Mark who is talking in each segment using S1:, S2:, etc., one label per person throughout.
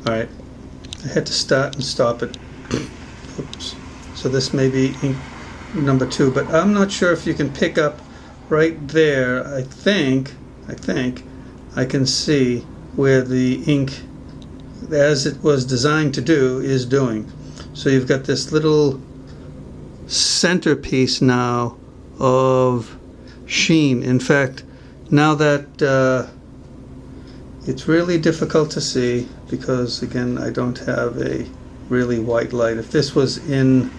S1: Alright, I had to start and stop it. Oops. So this may be ink number 2, but I'm not sure if you can pick up right there. I think I can see where the ink, as it was designed to do, is doing. So you've got this little centerpiece now of sheen. In fact, now that it's really difficult to see because, again, I don't have a really white light. If this was in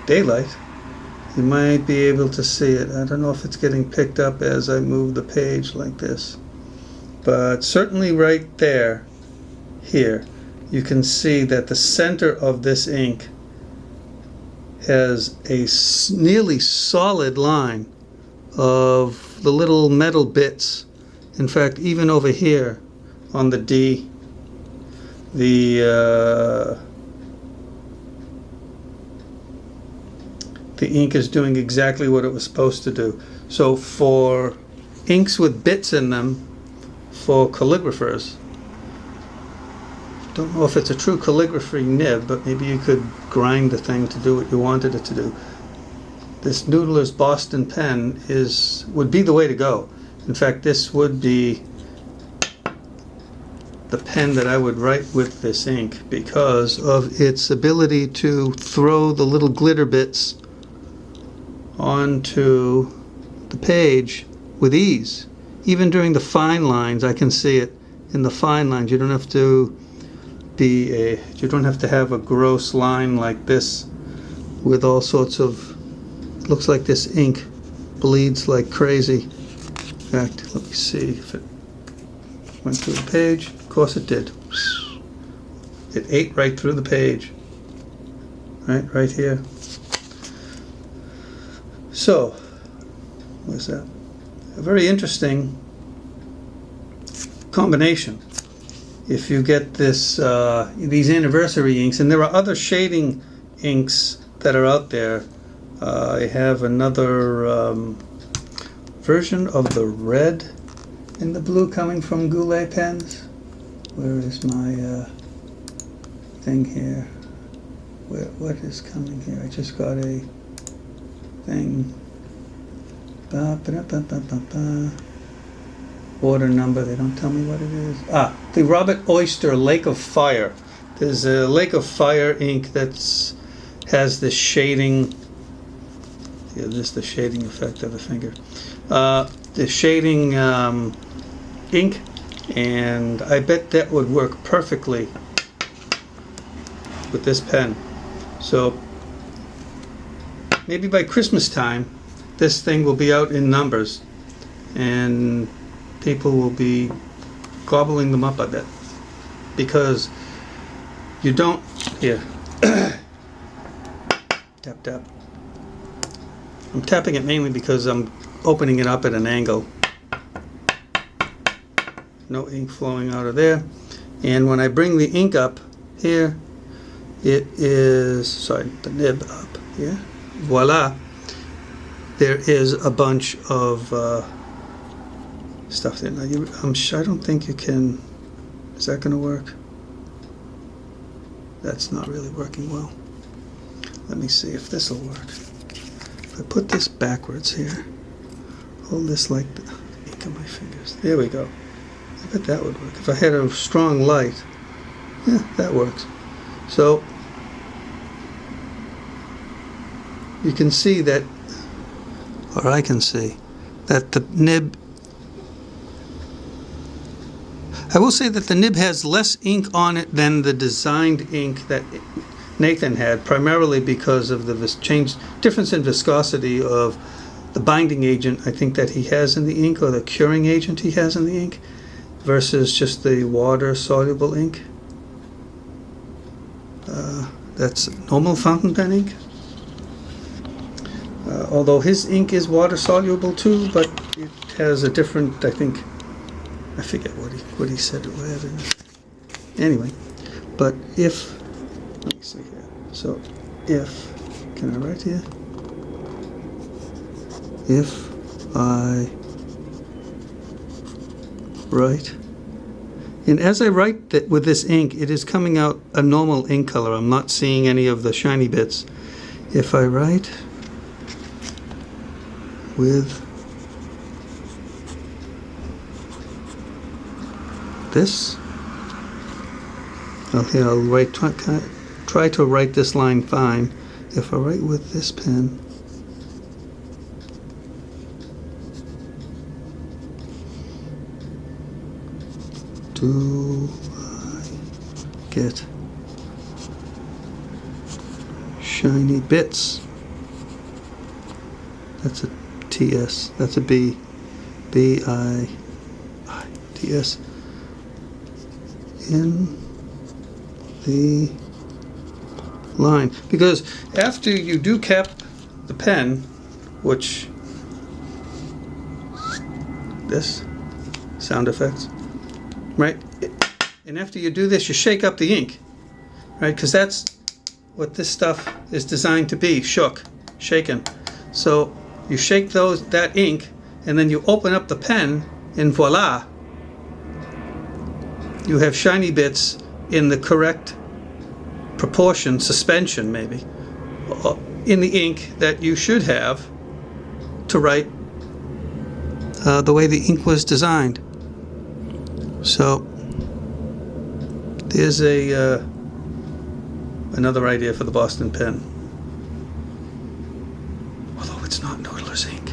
S1: daylight, you might be able to see it. I don't know if it's getting picked up as I move the page like this, but certainly right there, here, you can see that the center of this ink has a nearly solid line of the little metal bits. In fact, even over here on the D, the ink is doing exactly what it was supposed to do. So for inks with bits in them, for calligraphers, don't know if it's a true calligraphy nib, but maybe you could grind the thing to do what you wanted it to do. This Noodlers Boston pen would be the way to go. In fact, this would be the pen that I would write with this ink because of its ability to throw the little glitter bits onto the page with ease. Even during the fine lines, I can see it in the fine lines. You don't have to have a gross line like this with all sorts of, it looks like this ink bleeds like crazy. In fact, let me see if it went through the page. Of course it did. It ate right through the page. Right here. So, what's that? A very interesting combination. If you get this, these anniversary inks, and there are other shading inks that are out there. I have another version of the red and the blue coming from Goulet Pens. Where is my thing here? What is coming here? I just got a thing. Order number, they don't tell me what it is. The Robert Oyster Lake of Fire. There's a Lake of Fire ink that's has this shading. Yeah, this is the shading effect of the finger. The shading ink, and I bet that would work perfectly with this pen. So maybe by Christmas time, this thing will be out in numbers, and people will be gobbling them up, I bet, because you don't, here, tap tap. I'm tapping it mainly because I'm opening it up at an angle. No ink flowing out of there. And when I bring the ink up here, it is, sorry, the nib up here, voila, there is a bunch of stuff there. Now I'm sure, I don't think you can, is that going to work? That's not really working well. Let me see if this will work. If I put this backwards here, hold this like the ink of my fingers. There we go. I bet that would work. If I had a strong light, yeah, that works. So you can see that, or I can see that the nib, I will say that the nib has less ink on it than the designed ink that Nathan had, primarily because of the difference in viscosity of the binding agent I think that he has in the ink, or the curing agent he has in the ink, versus just the water-soluble ink. That's normal fountain pen ink. Although his ink is water-soluble too, but it has a different, I forget what he said it with. Anyway, but if, let me see here. So if, can I write here? If I write And as I write with this ink, it is coming out a normal ink color. I'm not seeing any of the shiny bits. If I write with this, I'll write, try to write this line fine. If I write with this pen, do I get shiny bits? That's a TS. That's a B. B-I-I-T-S. In the line. Because after you do cap the pen, which this sound effects, right? And after you do this, you shake up the ink, right? Because that's what this stuff is designed to be, shook, shaken. So you shake that ink, and then you open up the pen, and voila, you have shiny bits in the correct proportion, suspension maybe, in the ink that you should have to write the way the ink was designed. So there's another idea for the Boston pen, although it's not Noodlers Ink.